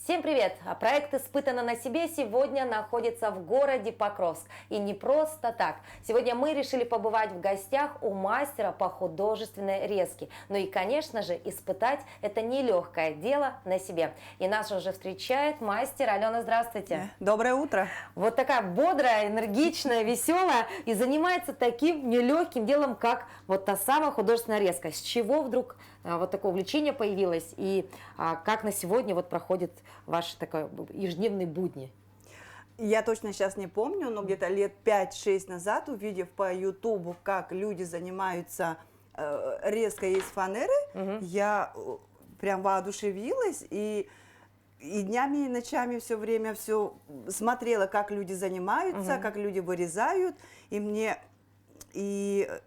Всем привет! Проект «Испытано на себе» сегодня находится в городе Покровск. И не просто так. Сегодня мы решили побывать в гостях у мастера по художественной резке. Ну и, конечно же, испытать это нелегкое дело на себе. И нас уже встречает мастер. Алена, здравствуйте! Доброе утро! Вот такая бодрая, энергичная, веселая и занимается таким нелегким делом, как вот та самая художественная резка. С чего вдруг вот такое увлечение появилось и как на сегодня вот проходит ваши такой ежедневные будни? Я точно сейчас не помню, но где-то лет 5-6 назад, увидев по Ютубу, как люди занимаются резкой из фанеры, я прям воодушевилась и днями и ночами все время все смотрела, как люди занимаются, как люди вырезают, и мне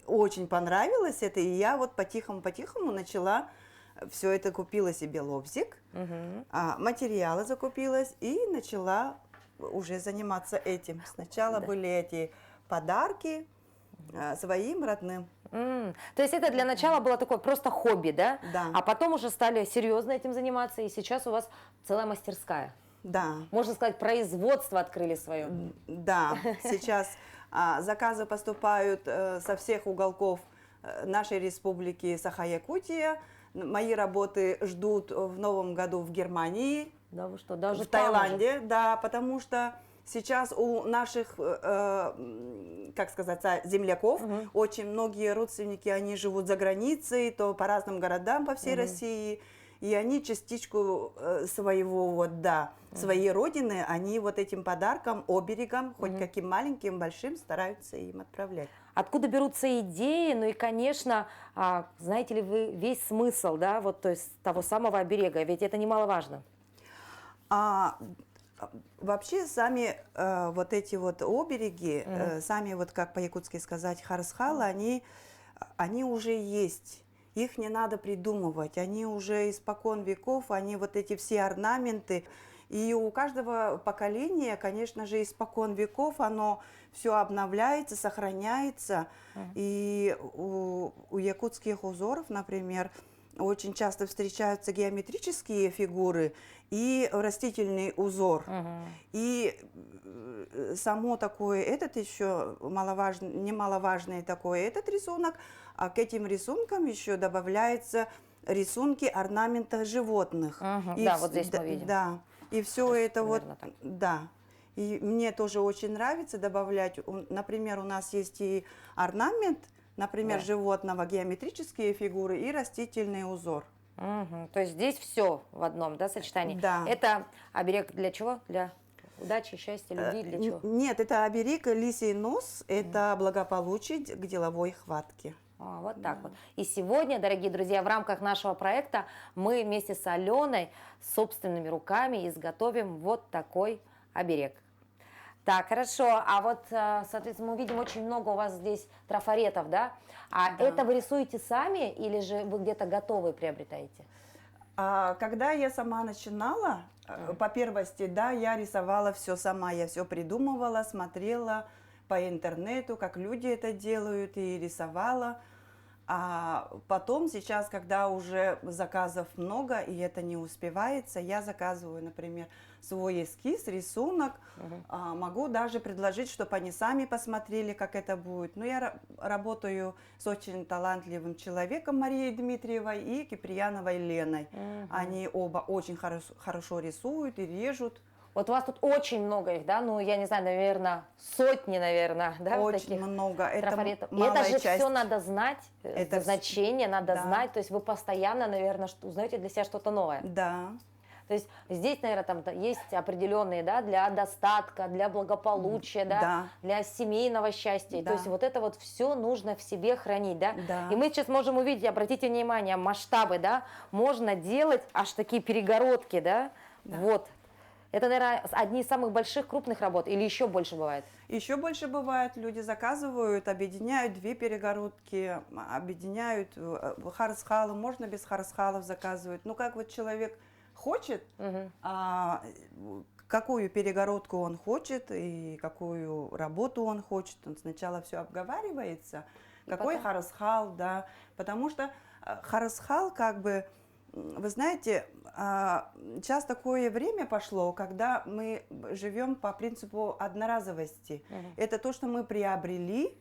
очень понравилось это, и я вот потихому начала. Все это купила себе лобзик, материалы закупилась и начала уже заниматься этим. Сначала были эти подарки своим родным. То есть это для начала было такое просто хобби, да? Да. А потом уже стали серьезно этим заниматься, и сейчас у вас целая мастерская. Да. Можно сказать, производство открыли свое. Да, сейчас заказы поступают со всех уголков нашей республики Саха-Якутия. Мои работы ждут в новом году в Германии, да вы что, даже в Таиланде, да, потому что сейчас у наших, как сказать, земляков очень многие родственники, они живут за границей, то по разным городам по всей России, и они частичку своего, вот, да, своей родины, они вот этим подарком, оберегом, хоть каким маленьким, большим, стараются им отправлять. Откуда берутся идеи, ну и, конечно, знаете ли вы весь смысл, да, вот, то есть того самого оберега, ведь это немаловажно. Вообще сами вот эти вот обереги, сами вот как по-якутски сказать, харсхалы, они уже есть. Их не надо придумывать, они уже испокон веков, они вот эти все орнаменты. И у каждого поколения, конечно же, испокон веков, оно все обновляется, сохраняется. И у якутских узоров, например, очень часто встречаются геометрические фигуры и растительный узор. И само такое, этот еще немаловажный такой этот рисунок, а к этим рисункам еще добавляются рисунки орнамента животных. Да, вот здесь мы видим. Да, и все это вот, так. да. И мне тоже очень нравится добавлять, например, у нас есть и орнамент, например, животного, геометрические фигуры и растительный узор. То есть здесь все в одном, да, сочетании? Да. Это оберег для чего? Для удачи, счастья, любви, для чего? Нет, это оберег лисий нос, это благополучие к деловой хватке. Вот так вот. И сегодня, дорогие друзья, в рамках нашего проекта мы вместе с Аленой собственными руками изготовим вот такой оберег. Так, хорошо. А вот, соответственно, мы видим очень много у вас здесь трафаретов, да? Это вы рисуете сами или же вы где-то готовые приобретаете? Когда я сама начинала, по первости, да, я рисовала все сама, я все придумывала, смотрела по интернету, как люди это делают, и рисовала. А потом, сейчас, когда уже заказов много, и это не успевается, я заказываю, например, свой эскиз, рисунок. Могу даже предложить, чтобы они сами посмотрели, как это будет. Но я работаю с очень талантливым человеком, Марией Дмитриевой и Киприяновой Леной. Они оба очень хорошо рисуют и режут. Вот у вас тут очень много их, да? Ну, я не знаю, наверное, сотни, наверное, да? Очень много. Трафаретов. Это же часть. Все надо знать, это значение надо знать. То есть вы постоянно, наверное, узнаете для себя что-то новое. Да. То есть здесь, наверное, там есть определенные, да, для достатка, для благополучия, да, для семейного счастья. Да. То есть вот это вот все нужно в себе хранить, да? Да. И мы сейчас можем увидеть, обратите внимание, масштабы, да, можно делать аж такие перегородки, да, вот. Это, наверное, одни из самых больших, крупных работ или еще больше бывает? Еще больше бывает. Люди заказывают, объединяют две перегородки, объединяют харсхалы, можно без харсхалов заказывать. Ну, как вот человек хочет, какую перегородку он хочет и какую работу он хочет, он сначала все обговаривается, какой харсхал, да, потому что харсхал как бы вы знаете, сейчас такое время пошло, когда мы живем по принципу одноразовости. Это то, что мы приобрели,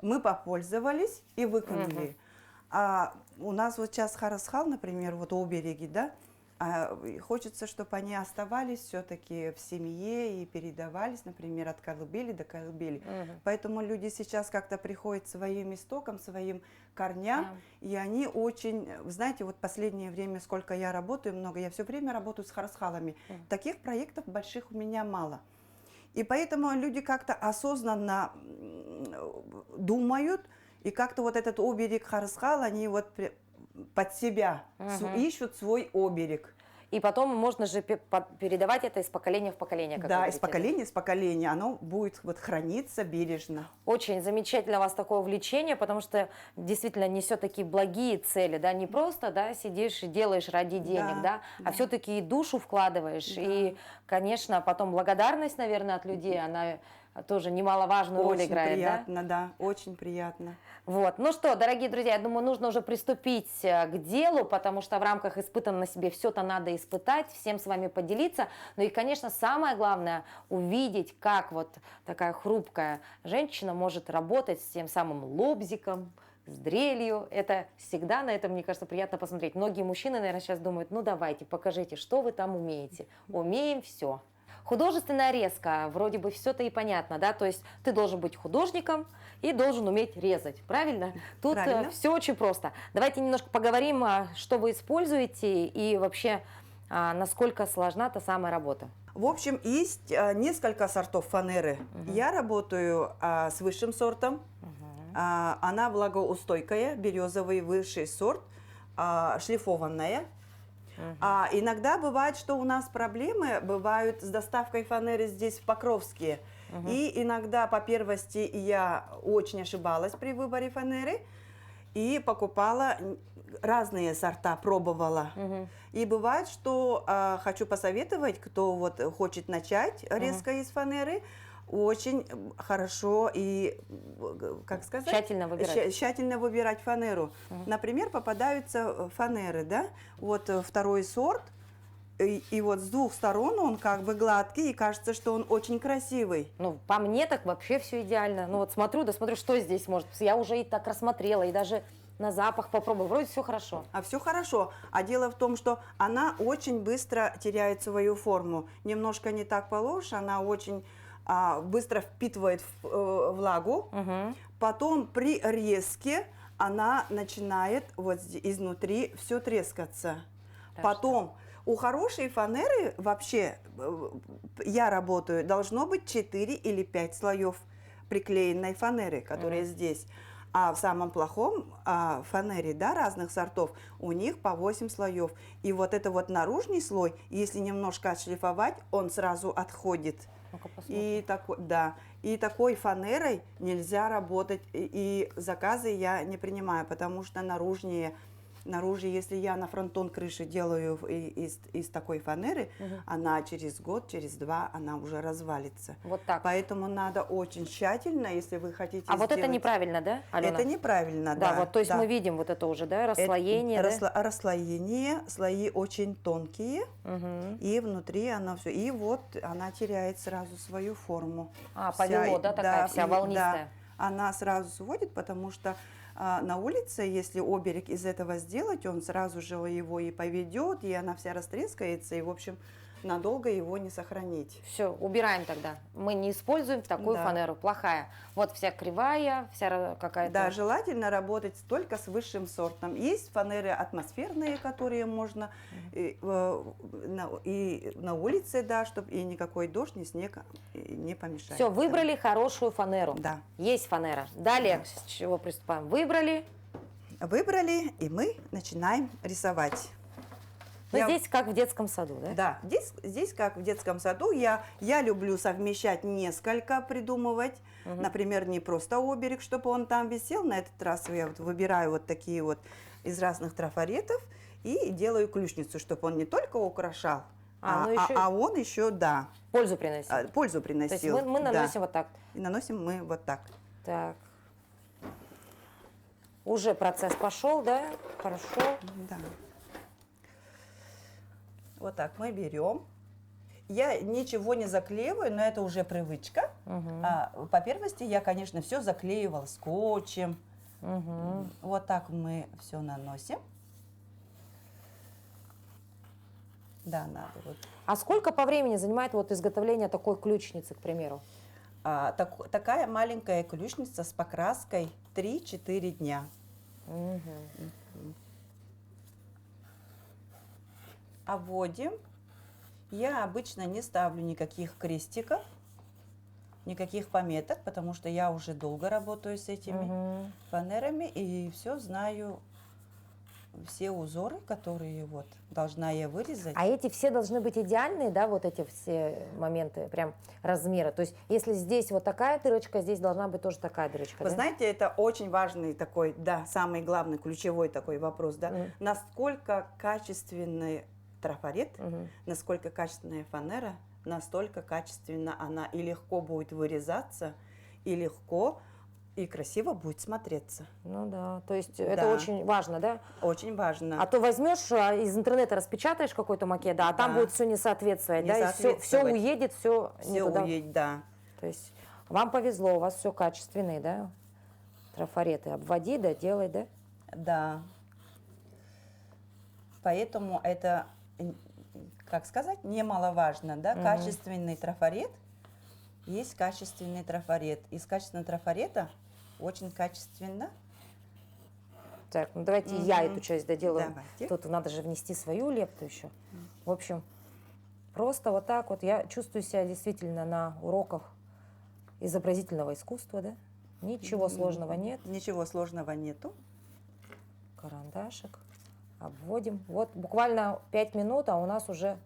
мы попользовались и выкинули. А у нас вот сейчас Харасхал, например, вот обереги, да, и хочется, чтобы они оставались все-таки в семье и передавались, например, от колыбели до колыбели. Поэтому люди сейчас как-то приходят к своим истокам, своим корням, и они очень, вы знаете, вот последнее время, сколько я работаю, много, я все время работаю с харасхалами. Таких проектов больших у меня мало. И поэтому люди как-то осознанно думают, и как-то вот этот оберег харасхал, они вот под себя ищут свой оберег. И потом можно же передавать это из поколения в поколение. Как Да, вы из говорите, поколения в поколение оно будет вот храниться бережно. Очень замечательно у вас такое увлечение, потому что действительно несет такие благие цели, да, не просто, да, сидишь и делаешь ради денег, да, а все-таки и душу вкладываешь, и, конечно, потом благодарность, наверное, от людей, она тоже немаловажную роль играет, приятно, да, очень приятно. Вот. Ну что, дорогие друзья, я думаю, нужно уже приступить к делу, потому что в рамках испытанного на себе все-то надо испытать, всем с вами поделиться. Ну и, конечно, самое главное увидеть, как вот такая хрупкая женщина может работать с тем самым лобзиком, с дрелью. Это всегда на этом, мне кажется, приятно посмотреть. Многие мужчины, наверное, сейчас думают, ну давайте, покажите, что вы там умеете. Умеем все. Художественная резка, вроде бы все-то и понятно, да, то есть ты должен быть художником и должен уметь резать, правильно? Тут все очень просто. Давайте немножко поговорим, что вы используете и вообще, насколько сложна та самая работа. В общем, есть несколько сортов фанеры. Я работаю с высшим сортом, она влагоустойкая, березовый высший сорт, шлифованная. А иногда бывает, что у нас проблемы бывают с доставкой фанеры здесь в Покровске. И иногда по первости я очень ошибалась при выборе фанеры и покупала разные сорта, пробовала. И бывает, что хочу посоветовать, кто вот хочет начать резко из фанеры, очень хорошо и, как сказать, тщательно выбирать фанеру. Например, попадаются фанеры, да, вот второй сорт, и вот с двух сторон он как бы гладкий, и кажется, что он очень красивый. Ну, по мне так вообще все идеально. Ну вот смотрю, да смотрю, что здесь может. Я уже и так рассмотрела, и даже на запах попробую. Вроде все хорошо. А все хорошо. А дело в том, что она очень быстро теряет свою форму. Немножко не так положишь, она очень быстро впитывает влагу, потом при резке она начинает вот изнутри все трескаться. Потом у хорошей фанеры вообще, я работаю, должно быть 4 или 5 слоев приклеенной фанеры, которые здесь. А в самом плохом фанере, да, разных сортов, у них по 8 слоев. И вот это вот наружный слой, если немножко отшлифовать, он сразу отходит. И такой фанерой нельзя работать, и заказы я не принимаю, потому что наружу, если я на фронтон крыши делаю из такой фанеры, она через год, через два, она уже развалится. Вот так. Поэтому надо очень тщательно, если вы хотите сделать... вот это неправильно, да, Алена? Это неправильно, да. Да, вот, то есть мы видим вот это уже, да, расслоение. Расслоение, слои очень тонкие, и внутри она все, и вот она теряет сразу свою форму. Повело, да, такая вся волнистая. Да, она сразу сводит, потому что на улице, если оберег из этого сделать, он сразу же его и поведет, и она вся растрескается, и, в общем, надолго его не сохранить. Все, убираем тогда. Мы не используем такую фанеру, плохая. Вот вся кривая, вся какая-то... Да, желательно работать только с высшим сортом. Есть фанеры атмосферные, которые можно и на улице, да, чтобы и никакой дождь, ни снег не помешает. Все, выбрали хорошую фанеру. Да. Есть фанера. Далее, с чего приступаем? Выбрали, и мы начинаем рисовать. Здесь как в детском саду, да? Да, здесь как в детском саду. Я люблю совмещать несколько, придумывать. Например, не просто оберег, чтобы он там висел. На этот раз я вот выбираю вот такие вот из разных трафаретов и делаю ключницу, чтобы он не только украшал, а он еще, да. Пользу приносил. Пользу приносил. То есть мы наносим вот так. И наносим мы вот так. Так. Уже процесс пошел, да? Хорошо. Да. Вот так мы берем. Я ничего не заклеиваю, но это уже привычка. Мгм. По первости я, конечно, все заклеивала скотчем. Мгм. Вот так мы все наносим. Да, надо. Вот. А сколько по времени занимает вот изготовление такой ключницы, к примеру? Такая маленькая ключница с покраской 3-4 дня. Мгм. Обводим. Я обычно не ставлю никаких крестиков, никаких пометок, потому что я уже долго работаю с этими Мгм. фанерами и все знаю, все узоры, которые вот должна я вырезать. А эти все должны быть идеальные, да, вот эти все моменты, прям размера. То есть, если здесь вот такая дырочка, здесь должна быть тоже такая дырочка, Вы да? знаете, это очень важный такой, да, самый главный, ключевой такой вопрос, да, Мгм. насколько качественный трафарет, Мгм. насколько качественная фанера, настолько качественно она и легко будет вырезаться, и легко, и красиво будет смотреться. Ну да, то есть это Да. очень важно, да? Очень важно. А то возьмешь из интернета, распечатаешь какой-то макет, да, а там Да. будет все не соответствовать, Не да, и все соответствовать. уедет, все не Все туда. уедет, да. То есть вам повезло, у вас все качественные, да, трафареты. Обводи, да, делай, да? Да. Поэтому это, как сказать, немаловажно, да, Мгм. качественный трафарет. Есть качественный трафарет. Из качественного трафарета очень качественно. Так, ну давайте я Мгм. эту часть доделаю. Давайте. Тут надо же внести свою лепту еще. В общем, просто вот так вот я чувствую себя действительно на уроках изобразительного искусства, да? Ничего сложного нет. Ничего сложного нету. Карандашик. Обводим. Вот буквально 5 минут, а у нас уже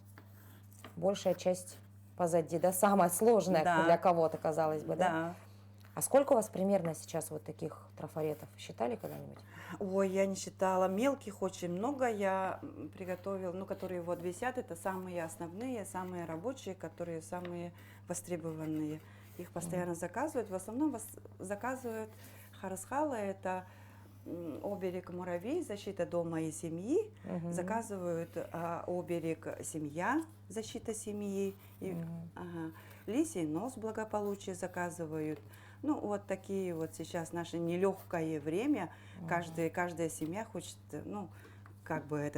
большая часть позади, да? Самая сложная Да. для кого-то, казалось бы, да? Да. А сколько у вас примерно сейчас вот таких трафаретов? Считали когда-нибудь? Ой, я не считала. Мелких очень много я приготовила, ну, которые вот висят, это самые основные, самые рабочие, которые самые востребованные. Их постоянно заказывают. В основном заказывают харасхала, это оберег муравей, защита дома и семьи. Мгм. Заказывают оберег семья, защита семьи. И, Мгм. ага, лисий нос, благополучие заказывают. Ну, вот такие вот сейчас наше нелегкое время. Каждая семья хочет, ну, как бы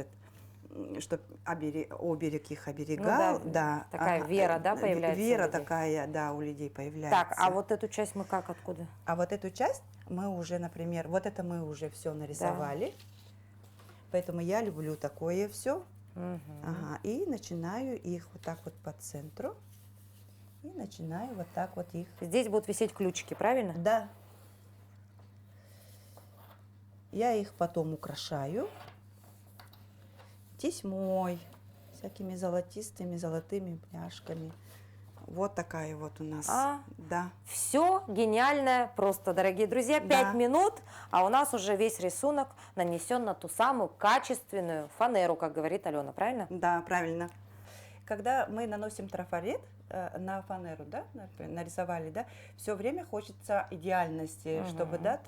чтобы оберег их оберегал. Ну да, да, такая вера, да, появляется у Вера людей. такая, да, у людей появляется. Так, а вот эту часть мы как, откуда? А вот эту часть мы уже, например, вот это мы уже все нарисовали. Поэтому я люблю такое все. Мгм. Ага, и начинаю их вот так вот по центру. И начинаю вот так вот их. Здесь будут висеть ключики, правильно? Да. Я их потом украшаю тесьмой, всякими золотистыми, золотыми пряжками. Вот такая вот у нас. Да. Все гениальное, просто, дорогие друзья, 5 Да. минут, а у нас уже весь рисунок нанесен на ту самую качественную фанеру, как говорит Алена, правильно? Да, правильно. Когда мы наносим трафарет на фанеру, да, нарисовали, да, все время хочется идеальности, Мгм. чтобы, да,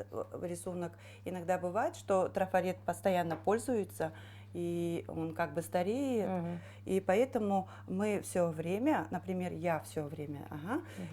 рисунок. Иногда бывает, что трафарет постоянно пользуется, и он как бы стареет, Мгм. и поэтому мы все время, например, я все время,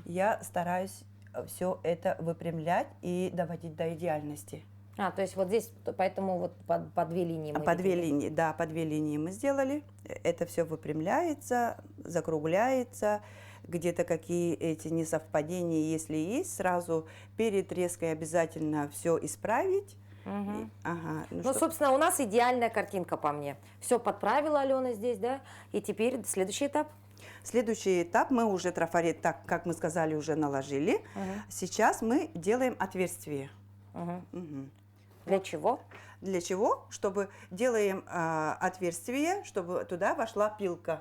я стараюсь все это выпрямлять и доводить до идеальности. То есть вот здесь, поэтому вот по 2 линии мы По 2 видим, да? линии, да, по 2 линии мы сделали. Это все выпрямляется, закругляется. Где-то какие эти несовпадения, если есть, сразу перед резкой обязательно все исправить. Мгм. Ага, Ну, собственно, у нас идеальная картинка по мне. Все подправила Алена здесь, да? И теперь следующий этап. Следующий этап, мы уже трафарет, так как мы сказали, уже наложили. Мгм. Сейчас мы делаем отверстие. Мгм. Мгм. Для чего? Для чего? Чтобы делаем отверстие, чтобы туда вошла пилка.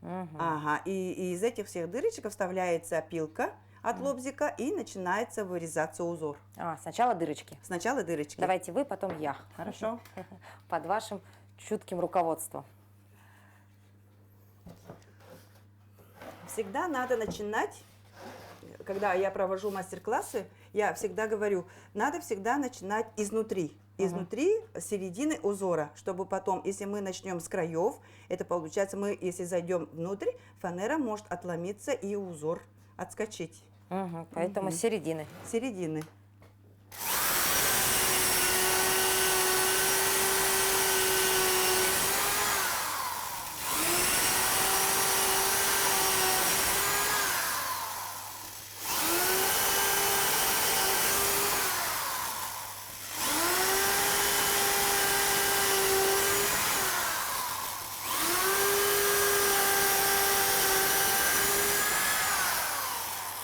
Мгм. Ага, и из этих всех дырочек вставляется пилка от лобзика и начинается вырезаться узор. Сначала дырочки. Сначала дырочки. Давайте вы, потом я. Хорошо. Под вашим чутким руководством. Всегда надо начинать, когда я провожу мастер-классы, я всегда говорю, надо всегда начинать изнутри. изнутри, с середины узора, чтобы потом, если мы начнем с краев, это получается, мы, если зайдем внутрь, фанера может отломиться и узор отскочить. Мгм, поэтому с середины. С середины.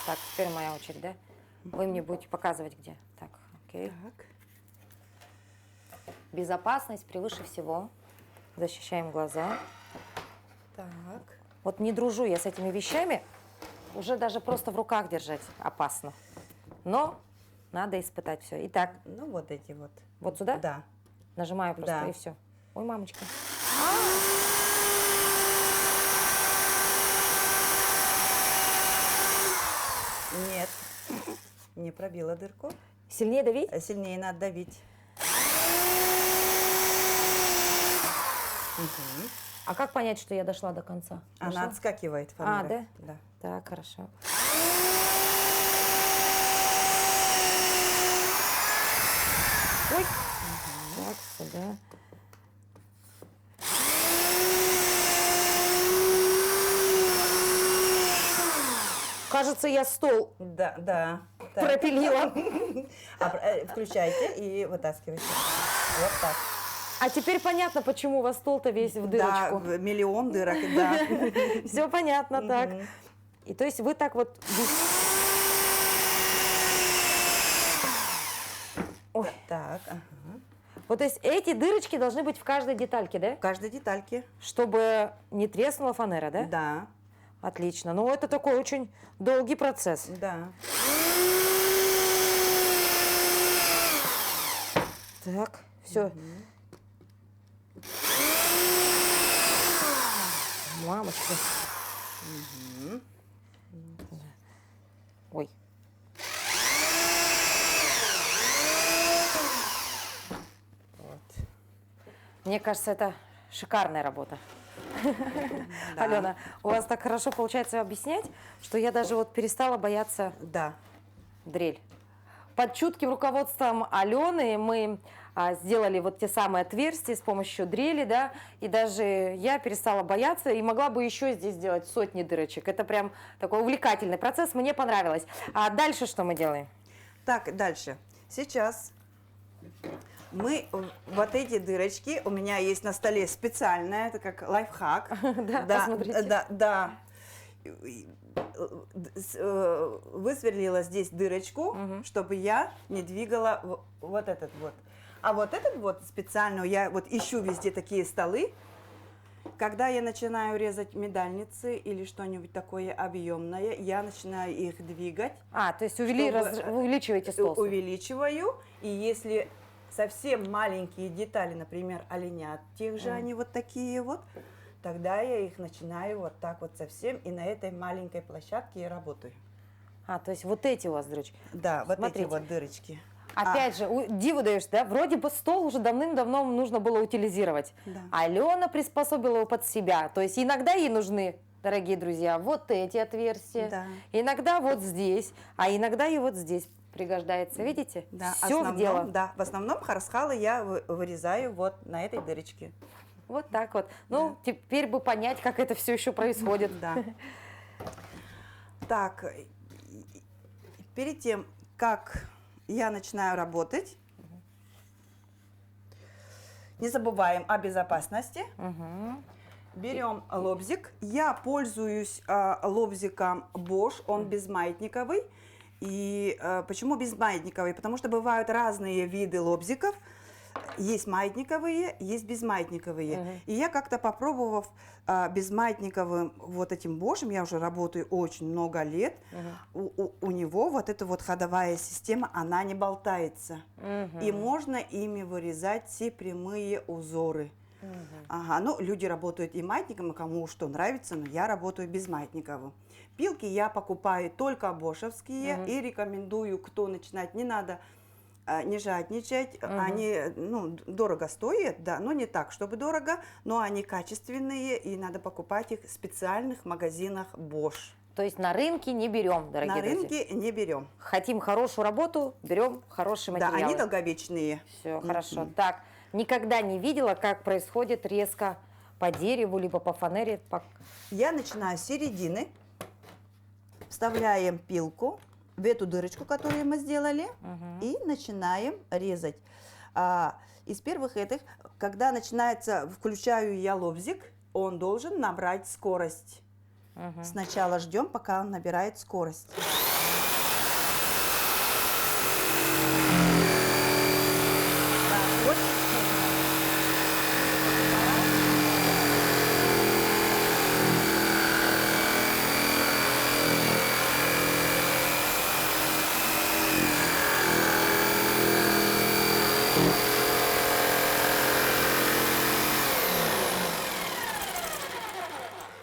Так, теперь моя очередь, да? Вы мне будете показывать, где. Так, окей. Так. Безопасность превыше всего. Защищаем глаза. Так. Вот не дружу я с этими вещами. Уже даже просто в руках держать опасно. Но надо испытать все. Итак, Ну, вот эти вот. вот сюда Да. нажимаю просто Да. и все. Ой, мамочка. Нет, не пробила дырку. Сильнее давить? Сильнее надо давить. Мгм. А как понять, что я дошла до конца? Она Дошла? отскакивает, А, фанера. да? Да. Так, хорошо. Ой. Так, сюда. Кажется, я стол Да, да. Так. пропилила. Включайте и вытаскивайте. Вот так. А теперь понятно, почему у вас стол-то весь в Да, дырочку. миллион дырок, да. Все понятно, так. Мгм. И то есть вы так вот... Ой. Так, ага. Вот то есть эти дырочки должны быть в каждой детальке, да? В каждой детальке. Чтобы не треснула фанера, да? Да, Отлично. Ну, это такой очень долгий процесс. да. Так, все. Мамочка. Ой. Вот. Мне кажется, это шикарная работа. Да. Алена, у вас так хорошо получается объяснять, что я даже вот перестала бояться Да. дрель. Под чутким руководством Алены мы сделали вот те самые отверстия с помощью дрели, да, и даже я перестала бояться и могла бы еще здесь сделать сотни дырочек. Это прям такой увлекательный процесс, мне понравилось. А дальше что мы делаем? Так, дальше. Сейчас мы вот эти дырочки, у меня есть на столе специальная, это как лайфхак. Да, посмотрите. Да. Высверлила здесь дырочку, чтобы я не двигала вот этот вот. А вот этот вот специально, я вот ищу везде такие столы. Когда я начинаю резать медальницы или что-нибудь такое объемное, я начинаю их двигать. То есть чтобы, увеличиваете стол. Увеличиваю, и если совсем маленькие детали, например, оленят, тех же они вот такие вот, тогда я их начинаю вот так вот совсем, и на этой маленькой площадке я работаю. То есть вот эти у вас дырочки. Да, вот Смотрите. эти вот дырочки. Опять же, диву даешь, да? Вроде бы стол уже давным-давно нужно было утилизировать. Да. Алена приспособила его под себя. То есть иногда ей нужны, дорогие друзья, вот эти отверстия. Да. Иногда вот здесь, а иногда и вот здесь пригождается. Видите? Да, Все в дело. Да, в основном харасхалы я вырезаю вот на этой дырочке. Вот так вот. Ну, теперь бы понять, как это все еще происходит. Да. Так, перед тем, как я начинаю работать, не забываем о безопасности. Мгм. Берем лобзик. Я пользуюсь лобзиком Bosch, он безмаятниковый. И почему безмаятниковый? Потому что бывают разные виды лобзиков. Есть маятниковые, есть безмаятниковые. И я как-то попробовав безмаятниковым вот этим Bosch, я уже работаю очень много лет, у него вот эта вот ходовая система, она не болтается. И можно ими вырезать все прямые узоры. Ага, ну, люди работают и маятником, и кому что нравится, но я работаю безмаятниковым. Пилки я покупаю только бошевские и рекомендую, кто начинать, не надо не жадничать. Они, ну, дорого стоят, да, но не так, чтобы дорого, но они качественные, и надо покупать их в специальных магазинах Bosch. То есть на рынке не берем, дорогие На друзья. рынке не берем. Хотим хорошую работу, берем хорошие Да, материалы. они долговечные. Все, хорошо. Так, никогда не видела, как происходит резко по дереву, либо по фанере. Я начинаю с середины, вставляем пилку в эту дырочку, которую мы сделали, и начинаем резать. Из первых этих, когда начинается, включаю я лобзик, он должен набрать скорость. Сначала ждем, пока он набирает скорость. Так, вот.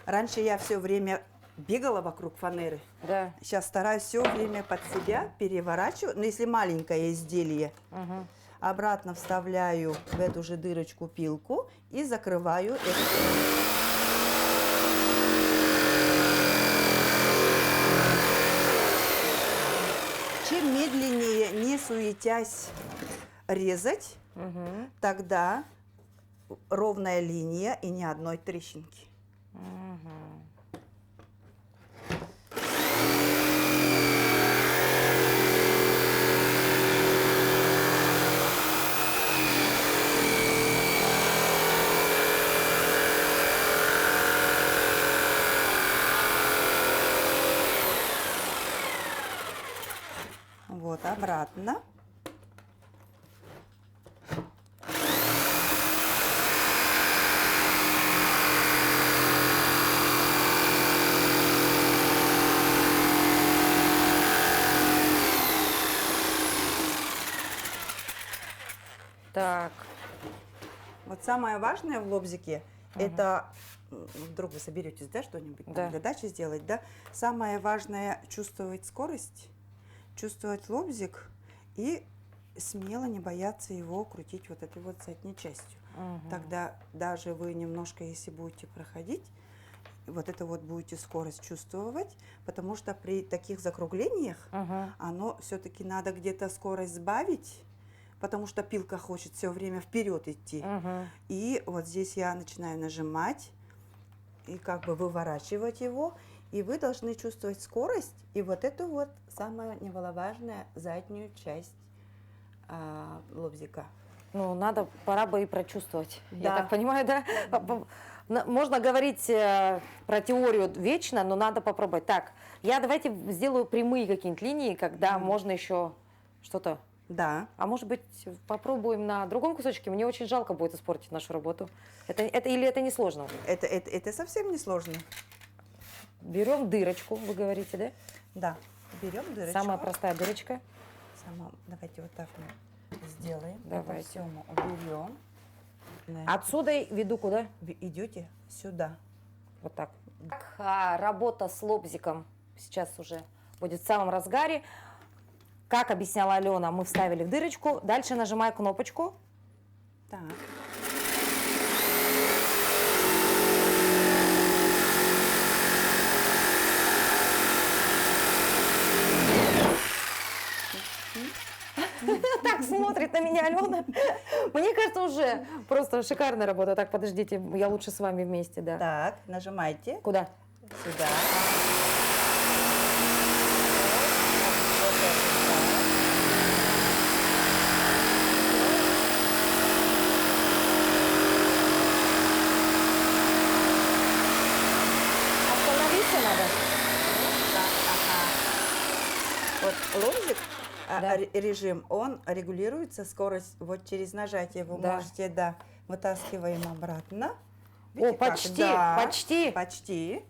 Раньше я все время бегала вокруг фанеры. Да. Сейчас стараюсь все время под себя переворачивать. Но если маленькое изделие, обратно вставляю в эту же дырочку пилку и закрываю это. Чем медленнее, не суетясь, резать, тогда ровная линия и ни одной трещинки. Вот, обратно. Так. Вот самое важное в лобзике, это, вдруг вы соберетесь, да, что-нибудь там для дачи сделать, да, самое важное чувствовать скорость, чувствовать лобзик и смело не бояться его крутить вот этой вот задней частью. Тогда даже вы немножко, если будете проходить, вот это вот будете скорость чувствовать, потому что при таких закруглениях оно все-таки надо где-то скорость сбавить, потому что пилка хочет все время вперед идти. И вот здесь я начинаю нажимать и как бы выворачивать его, и вы должны чувствовать скорость и вот эту вот самую немаловажную заднюю часть лобзика. Ну, надо, пора бы и прочувствовать. Да. Я так понимаю, да? Можно говорить про теорию вечно, но надо попробовать. Так, я давайте сделаю прямые какие-нибудь линии, когда можно еще что-то. Да. А может быть, попробуем на другом кусочке? Мне очень жалко будет испортить нашу работу. Или это не сложно? Это совсем не сложно. Берем дырочку, вы говорите, да? Да. Берем дырочку. Самая простая дырочка. Давайте вот так мы сделаем. Давайте. Это все мы уберем. Отсюда веду куда? Идете сюда. Вот так. Работа с лобзиком сейчас уже будет в самом разгаре. Как объясняла Алена, мы вставили в дырочку. Дальше нажимаю кнопочку. Так. Так смотрит на меня Алена. Мне кажется, уже просто шикарная работа. Так, подождите, я лучше с вами вместе, да. Так, нажимайте. Куда? Сюда. Остановиться надо. Вот лобзик, Да. режим, он регулируется, скорость вот через нажатие вы Да. можете, да, вытаскиваем обратно. О, Видите, как? почти, Да, почти. Почти.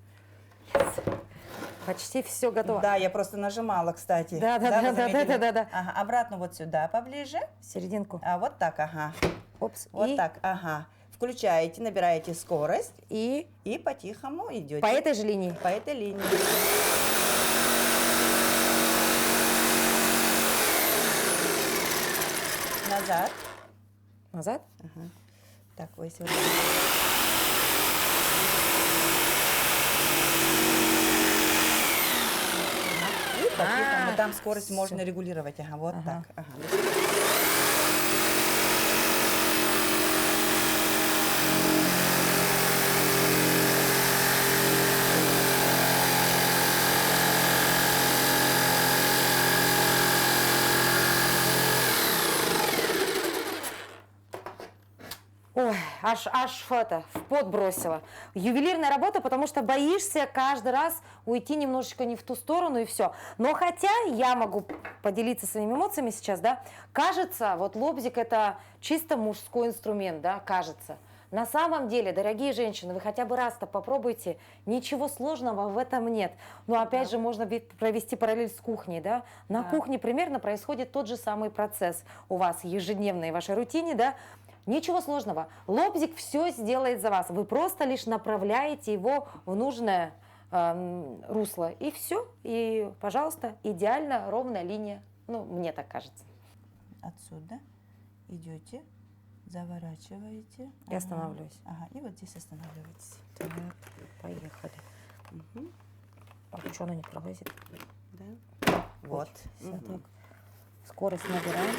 Почти все готово. Да, я просто нажимала, кстати. Да. вы заметили? Да. Ага, обратно вот сюда поближе. Серединку. Вот так, ага. Опс. Вот так, ага. Включаете, набираете скорость И и по-тихому идете. по этой же линии. По этой линии. назад. Назад? Ага. Так, вы сюда. И по-тихому, там скорость всё. можно регулировать. Ага, вот Ага. так. Ага. Ой, аж это, в пот бросила. Ювелирная работа, потому что боишься каждый раз уйти немножечко не в ту сторону и все. Но хотя я могу поделиться своими эмоциями сейчас, да, кажется, вот лобзик это чисто мужской инструмент, да, кажется. На самом деле, дорогие женщины, вы хотя бы раз-то попробуйте, ничего сложного в этом нет. Но опять же, можно провести параллель с кухней, да. На Да. кухне примерно происходит тот же самый процесс у вас ежедневной в вашей рутине, да. Ничего сложного. Лобзик все сделает за вас. Вы просто лишь направляете его в нужное русло. И все. И, пожалуйста, идеально ровная линия. Ну, мне так кажется. Отсюда идете, заворачиваете. И останавливаюсь. Ага, и вот здесь останавливаетесь. Так, поехали. Мгм. А что она не пролазит? Да. Вот. Всё Мгм. так. Скорость набираем.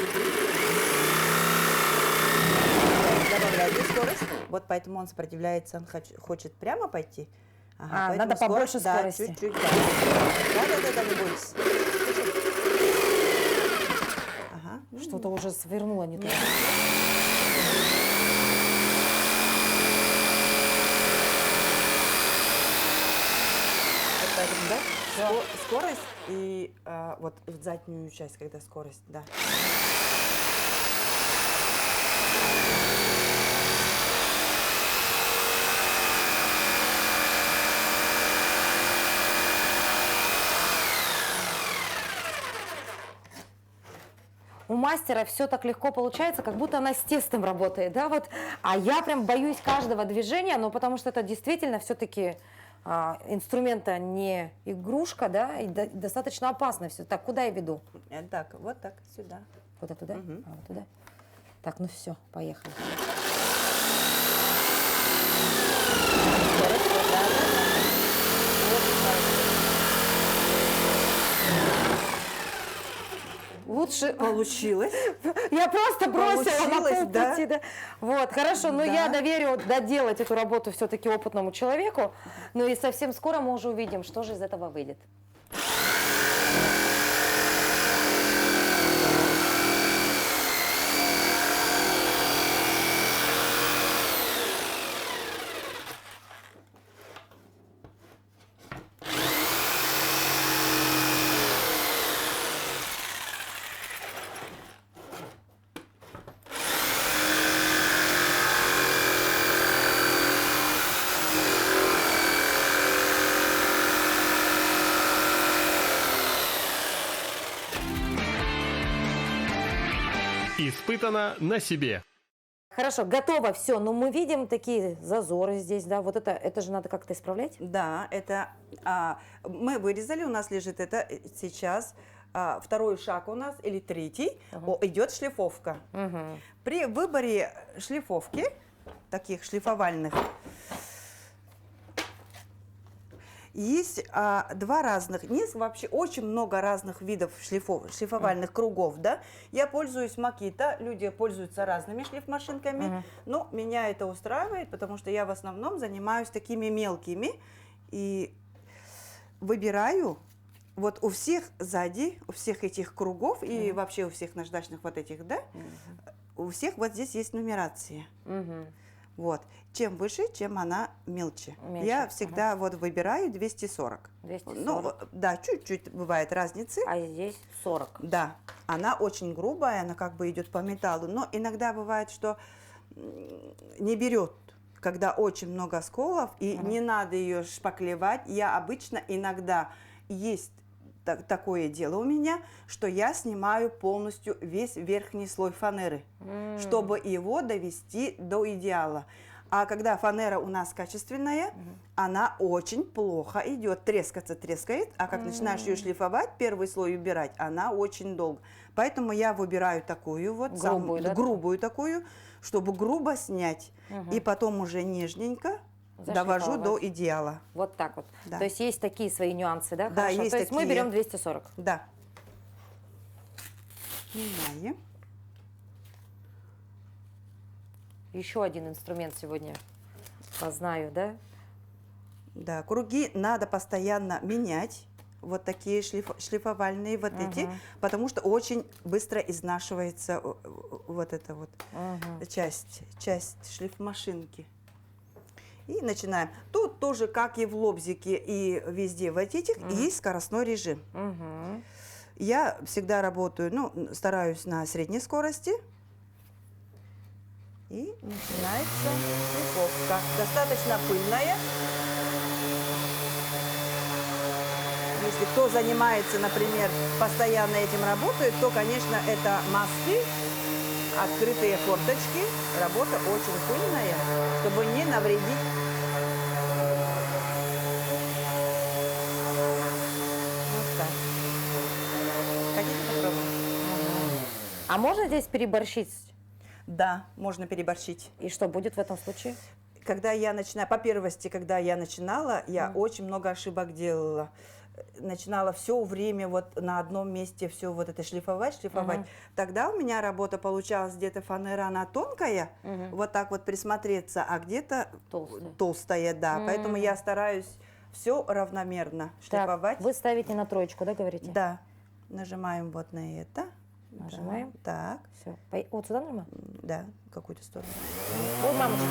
Добавляйте скорость. Вот поэтому он сопротивляется, он хочет прямо пойти. А, поэтому надо побольше да, скорости. чуть-чуть, да. Да, не бойтесь. Ага. Что-то уже свернуло не туда. Вот поэтому, да? Скорость и вот в заднюю часть, когда скорость, да. У мастера все так легко получается, как будто она с тестом работает, да, вот. А я прям боюсь каждого движения, но потому что это действительно все-таки инструмента не игрушка, да, и достаточно опасно все. Так, куда я веду? Так, вот так, сюда. Куда туда? Мгм. Вот туда. Так, ну все, поехали. Лучше Получилось. я просто бросила на Получилось, полпути, да. Вот, хорошо, но я Да. доверю доделать эту работу все-таки опытному человеку. Ну и совсем скоро мы уже увидим, что же из этого выйдет. Испытано на себе. Хорошо, готово все, но мы видим такие зазоры здесь, да, вот это же надо как-то исправлять. Да, это мы вырезали, у нас лежит это сейчас. Второй шаг у нас, или третий, идет шлифовка. Мгм. При выборе шлифовки, таких шлифовальных, есть два разных, есть вообще очень много разных видов шлифовальных кругов, да. Я пользуюсь Makita, люди пользуются разными шлифмашинками, но меня это устраивает, потому что я в основном занимаюсь такими мелкими и выбираю. Вот у всех сзади, у всех этих кругов и вообще у всех наждачных вот этих, да, у всех вот здесь есть нумерация. Мгм. Вот. Чем выше, чем она мельче. Мельче, Я всегда вот выбираю 240. 240. Ну, да, чуть-чуть бывает разницы. А здесь 40. Да, она очень грубая, она как бы идет по металлу, но иногда бывает, что не берет, когда очень много сколов, и не надо ее шпаклевать. Я обычно иногда есть такое дело у меня, что я снимаю полностью весь верхний слой фанеры, чтобы его довести до идеала. А когда фанера у нас качественная, она очень плохо идет, трескает, а как начинаешь ее шлифовать, первый слой убирать, она очень долго. Поэтому я выбираю такую вот, Грубую, да? грубую такую, чтобы грубо снять. И потом уже нежненько довожу до Зашлифовать. идеала. Вот так вот. Да. То есть есть такие свои нюансы, да? Да, Хорошо. есть То есть мы такие. берем 240. Да. Снимаем. Еще один инструмент сегодня познаю, да? Да, круги надо постоянно менять. Вот такие шлифовальные вот эти, потому что очень быстро изнашивается вот эта вот часть шлифмашинки. И начинаем. Тут тоже, как и в лобзике, и везде в этих, есть скоростной режим. Я всегда работаю, ну, стараюсь на средней скорости. И начинается шлифовка. Достаточно пыльная. Если кто занимается, например, постоянно этим работает, то, конечно, это маски, открытые форточки. Работа очень пыльная, чтобы не навредить. Вот так. Хотите попробовать? А можно здесь переборщить? Да, можно переборщить. И что будет в этом случае? Когда я начинаю, по первости, когда я начинала, я очень много ошибок делала. Начинала все время вот на одном месте все вот это шлифовать. Тогда у меня работа получалась, где-то фанера, она тонкая, вот так вот присмотреться, а где-то толстая, да. Поэтому я стараюсь все равномерно шлифовать. Так, вы ставите на троечку, да, говорите? Да. Нажимаем вот на это. Нажимаем. Да, так. Все. Вот сюда нажимаем? Да, в какую-то сторону. Ой, мамочка.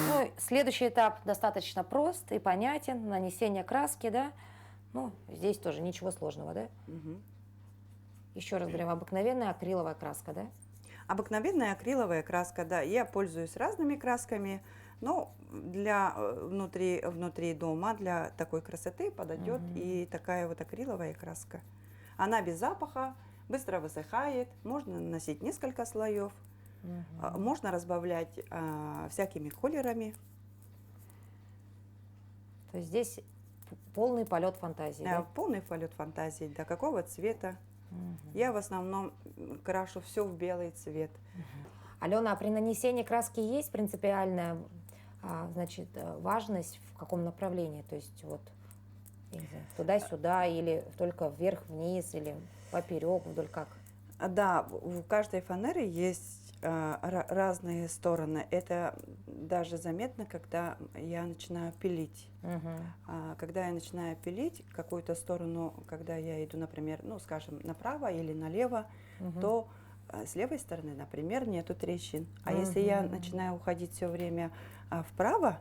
Ну, следующий этап достаточно прост и понятен. Нанесение краски, да? Ну, здесь тоже ничего сложного, да? Еще раз говорим, обыкновенная акриловая краска, да? Обыкновенная акриловая краска, да. Я пользуюсь разными красками, но для внутри дома, для такой красоты подойдет и такая вот акриловая краска. Она без запаха, быстро высыхает, можно наносить несколько слоев, можно разбавлять всякими колерами. То есть здесь полный полет фантазии, да? Полный полет фантазии, до какого цвета. Я в основном крашу все в белый цвет. Алена, а при нанесении краски есть принципиальная, значит, важность в каком направлении? То есть вот я не знаю, туда-сюда или только вверх-вниз или поперек, вдоль как? Да, у каждой фанеры есть разные стороны. Это даже заметно, когда я начинаю пилить. Когда я начинаю пилить какую-то сторону, когда я иду, например, ну, скажем, направо или налево, то с левой стороны, например, нету трещин. А если я начинаю уходить все время вправо,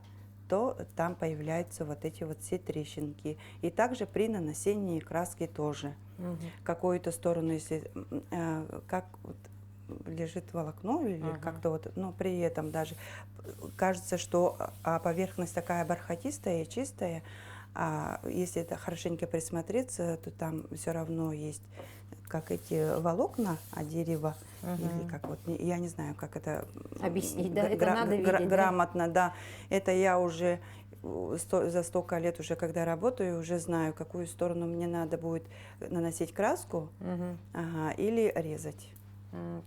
то там появляются вот эти вот все трещинки. И также при нанесении краски тоже. Какую-то сторону, если как вот лежит волокно или как-то вот, но при этом даже кажется, что поверхность такая бархатистая и чистая, а если это хорошенько присмотреться, то там все равно есть как эти волокна от дерева, или как вот, я не знаю, как это объяснить, да, это надо видеть, грамотно, да. Это я уже за столько лет уже, когда работаю, уже знаю, какую сторону мне надо будет наносить краску или резать.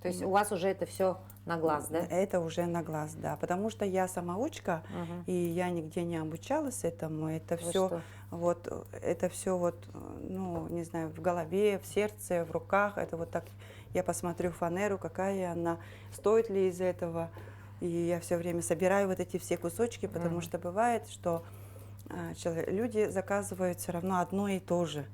То есть у вас уже это все на глаз, да? Это уже на глаз, да. Потому что я самоучка, и я нигде не обучалась этому. Это все вот, это все вот, ну, не знаю, в голове, в сердце, в руках. Это вот так. Я посмотрю фанеру, какая она, стоит ли из этого. И я все время собираю вот эти все кусочки, потому что бывает, что люди заказывают все равно одно и то же.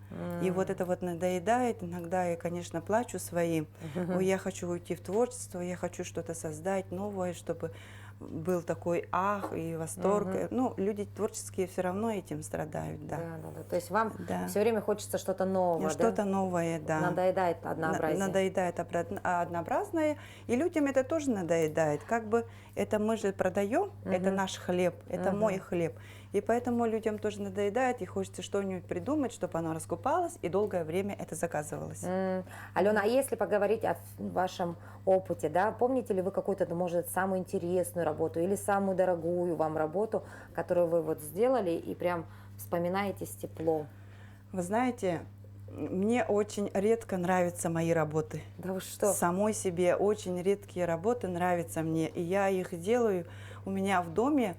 И вот это вот надоедает. Иногда я, конечно, плачу своим. Ой, я хочу уйти в творчество, я хочу что-то создать новое, чтобы был такой ах и восторг. Ну, люди творческие все равно этим страдают, да. Да. То есть вам Да. все время хочется что-то нового, да? Что-то новое, да. Надоедает однообразие. Надоедает однообразное, и людям это тоже надоедает. Как бы это мы же продаем, это наш хлеб, это мой хлеб. И поэтому людям тоже надоедает, и хочется что-нибудь придумать, чтобы оно раскупалось, и долгое время это заказывалось. Алена, а если поговорить о вашем опыте, да, помните ли вы какую-то, может, самую интересную работу или самую дорогую вам работу, которую вы вот сделали и прям вспоминаете с теплом? Вы знаете, мне очень редко нравятся мои работы. Да вы что? Самой себе очень редкие работы нравятся мне, и я их делаю. У меня в доме,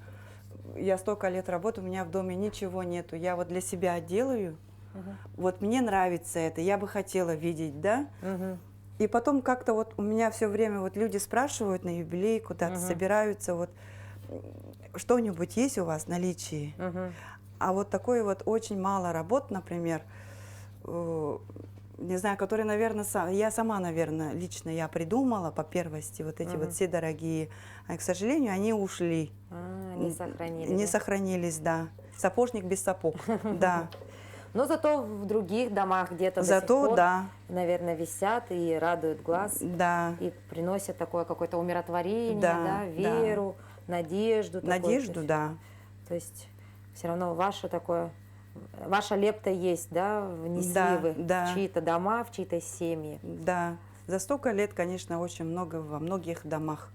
я столько лет работаю, у меня в доме ничего нету. Я вот для себя делаю. Вот мне нравится это, я бы хотела видеть, да? И потом как-то вот у меня все время вот люди спрашивают на юбилей, куда-то собираются, вот что-нибудь есть у вас в наличии? А вот такой вот очень мало работ, например, не знаю, которые, наверное, я сама, наверное, лично я придумала по первости, вот эти вот все дорогие, а, к сожалению, они ушли. Не сохранились. Не да? сохранились, да. Сапожник без сапог, да. Но зато в других домах где-то до сих Зато, пор, да, наверное, висят и радуют глаз, да. и приносят такое какое-то умиротворение, Да, да, веру, надежду. такое. Надежду, То есть- да. То есть все равно ваша лепта есть, да, внесли Да, вы да. в чьи-то дома, в чьи-то семьи. Да. За столько лет, конечно, очень много во многих домах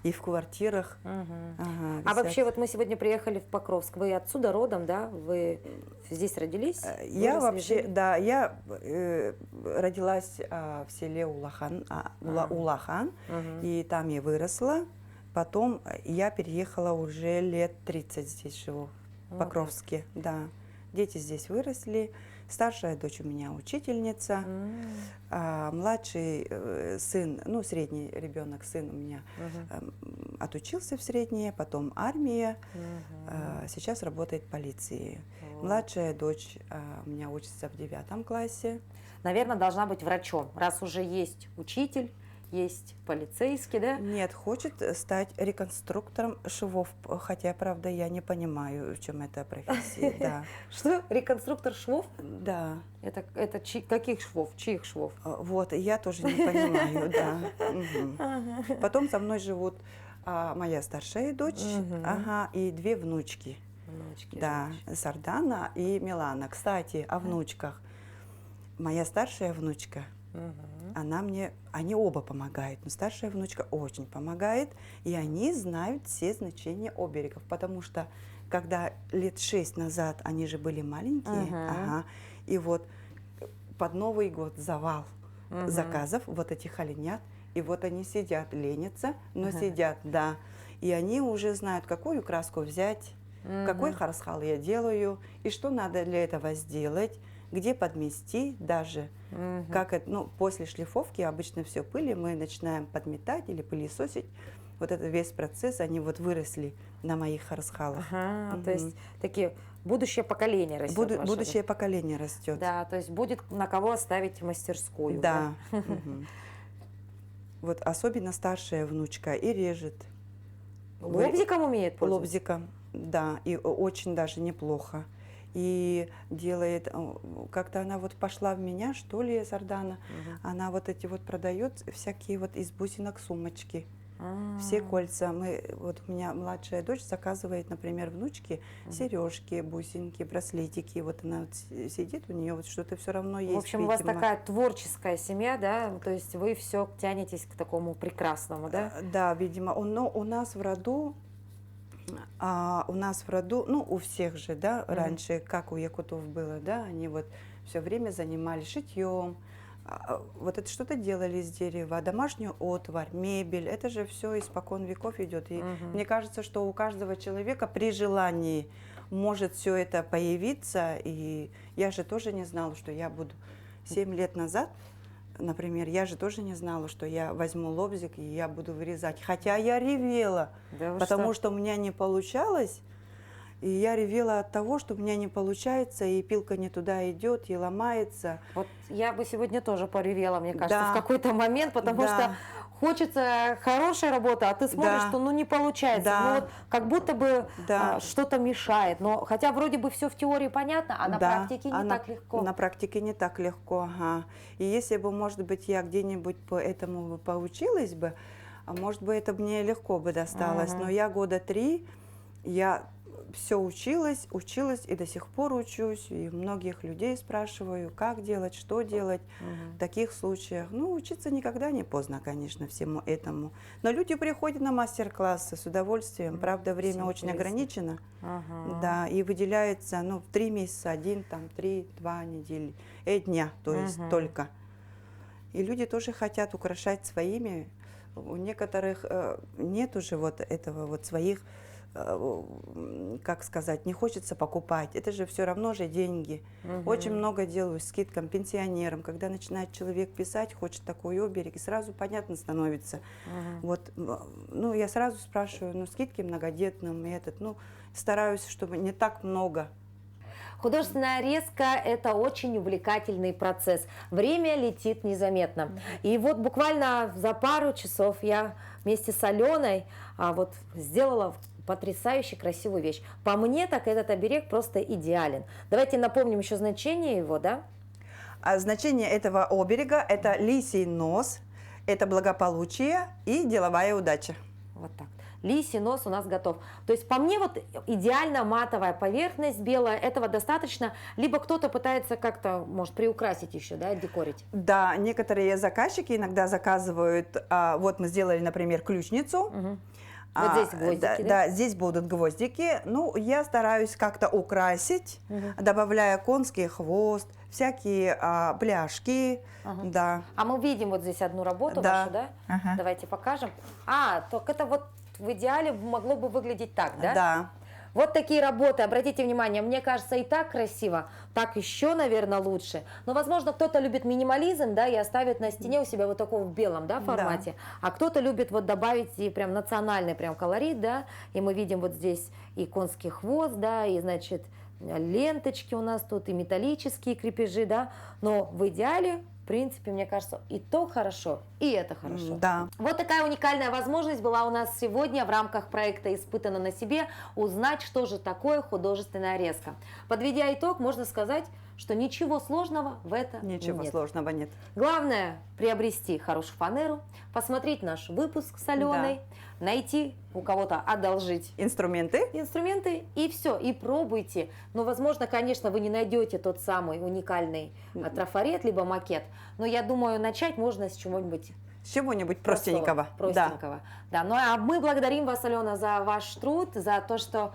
и в квартирах. Ага, А висят. вообще, вот мы сегодня приехали в Покровск. Вы отсюда родом, да? Вы здесь родились? Я выросли, вообще, жили? да, я родилась в селе Улахан, и там я выросла. Потом я переехала уже лет 30 здесь живу, в Вот Покровске, да. Дети здесь выросли. Старшая дочь у меня учительница, а младший сын, ну, средний ребенок, сын у меня отучился в среднее, потом армия, сейчас работает в полиции. Вот. Младшая дочь у меня учится в 9 классе. Наверное, должна быть врачом, раз уже есть учитель, есть полицейский, да? Нет, хочет стать реконструктором швов, хотя, правда, я не понимаю, в чем эта профессия. Да. Что? Реконструктор швов? Да, Это каких швов? Чьих швов? вот, и я тоже не понимаю, да. Мгм. Потом со мной живут моя старшая дочь, ага, и 2 внучки, Внучки, да, Сардана и Милана. Кстати, о внучках. Моя старшая внучка, они оба помогают, но старшая внучка очень помогает, и они знают все значения оберегов, потому что когда лет 6 назад они же были маленькие, и вот под Новый год завал заказов вот этих оленят, и вот они сидят, ленятся, но сидят, да, и они уже знают, какую краску взять, какой харсхал я делаю, и что надо для этого сделать, где подмести даже, как это, ну, после шлифовки обычно все пыли мы начинаем подметать или пылесосить. Вот этот весь процесс, они вот выросли на моих харсхалах. Ага, то есть такие будущее поколение растет. ваше, да? Будущее поколение растет. Да, то есть будет на кого оставить мастерскую. Да. Мгм. Вот особенно старшая внучка и режет. Лобзиком умеет пользоваться? Лобзиком, да, и очень даже неплохо. И делает, как-то она вот пошла в меня, что ли, Сардана, она вот эти вот продает всякие вот из бусинок сумочки. Все кольца. Вот у меня младшая дочь заказывает, например, внучке сережки, бусинки, браслетики. Вот она вот сидит, у нее вот что-то все равно есть. В общем, у вас видимо. такая творческая семья, да? То есть вы все тянетесь к такому прекрасному, да? Да, видимо. Но у нас в роду, ну, у всех же, да, раньше, как у якутов было, да, они вот все время занимались шитьем, вот это что-то делали из дерева, домашнюю отварь, мебель, это же все испокон веков идет. И мне кажется, что у каждого человека при желании может все это появиться. И я же тоже не знала, что я буду 7 лет назад, например, я же тоже не знала, что я возьму лобзик и я буду вырезать. Хотя я ревела, Да вы потому что у меня не получалось. И я ревела от того, что у меня не получается, и пилка не туда идет, и ломается. Вот я бы сегодня тоже поревела, мне кажется, Да. в какой-то момент, потому Да. что хочется хорошая работа, а ты смотришь, Да. что ну не получается, Да. ну вот как будто бы Да. что-то мешает, но хотя вроде бы все в теории понятно, а на Да, практике а не на- так легко. На практике не так легко, ага. И если бы, может быть, я где-нибудь по этому бы поучилась бы, может быть, это мне легко бы досталось. Мгм. Но я года 3, я все училась и до сих пор учусь. И многих людей спрашиваю, как делать, что делать в таких случаях. Ну, учиться никогда не поздно, конечно, всему этому. Но люди приходят на мастер-классы с удовольствием. Правда, время очень интересно. ограничено. Ага. Да, и выделяется, ну, в 3 месяца, 1, там, 3-2 недели, дня, то есть Мгм. только. И люди тоже хотят украшать своими. У некоторых нет уже вот этого вот своих, как сказать, не хочется покупать. Это же все равно же деньги. Мгм. Очень много делаю скидкам пенсионерам. Когда начинает человек писать, хочет такой оберег, и сразу понятно становится. Мгм. Вот, ну, я сразу спрашиваю, ну, скидки многодетным, и этот, ну, стараюсь, чтобы не так много. Художественная резка – это очень увлекательный процесс. Время летит незаметно. И вот буквально за пару часов я вместе с Аленой вот сделала потрясающе красивую вещь. По мне, так этот оберег просто идеален. Давайте напомним еще значение его, да? А значение этого оберега – это лисий нос, это благополучие и деловая удача. Вот так. Лисий нос у нас готов. То есть по мне вот идеально матовая поверхность белая, этого достаточно. Либо кто-то пытается как-то, может, приукрасить еще, да, декорить. Да, некоторые заказчики иногда заказывают, вот мы сделали, например, ключницу. Мгм. Вот здесь гвоздики, да? да? Да, здесь будут гвоздики. Ну, я стараюсь как-то украсить, добавляя конский хвост, всякие бляшки, Ага. да. А мы видим вот здесь одну работу Да. вашу, да? Ага. Давайте покажем. Так это вот в идеале могло бы выглядеть так, да? Да. Вот такие работы, обратите внимание, мне кажется, и так красиво, так еще, наверное, лучше. Но, возможно, кто-то любит минимализм, да, и оставит на стене у себя вот такого в белом, да, формате. А кто-то любит вот добавить и прям национальный прям колорит, да, и мы видим вот здесь и конский хвост, да, и, значит, ленточки у нас тут, и металлические крепежи, да, но в идеале, в принципе, мне кажется, и то хорошо, и это хорошо. Да. Вот такая уникальная возможность была у нас сегодня в рамках проекта «Испытано на себе» узнать, что же такое художественная резка. Подведя итог, можно сказать, что ничего сложного в этом Ничего нет. сложного нет. Главное – приобрести хорошую фанеру, посмотреть наш выпуск с Аленой, найти у кого-то, одолжить Инструменты. инструменты и все, и пробуйте. Но, возможно, конечно, вы не найдете тот самый уникальный трафарет, либо макет, но я думаю, начать можно с чего-нибудь С чего-нибудь простенького. простенького. Да. Ну а мы благодарим вас, Алена, за ваш труд, за то, что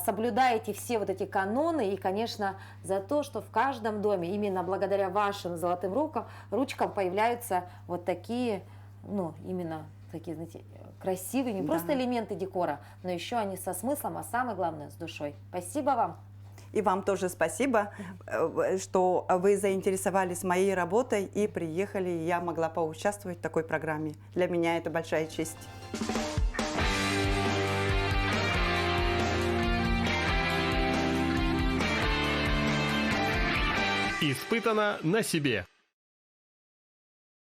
соблюдаете все вот эти каноны и, конечно, за то, что в каждом доме именно благодаря вашим золотым ручкам появляются вот такие, ну, именно такие, знаете, красивые, не Да. просто элементы декора, но еще они со смыслом, а самое главное, с душой. Спасибо вам. И вам тоже спасибо, что вы заинтересовались моей работой и приехали, и я могла поучаствовать в такой программе. Для меня это большая честь. Испытано на себе.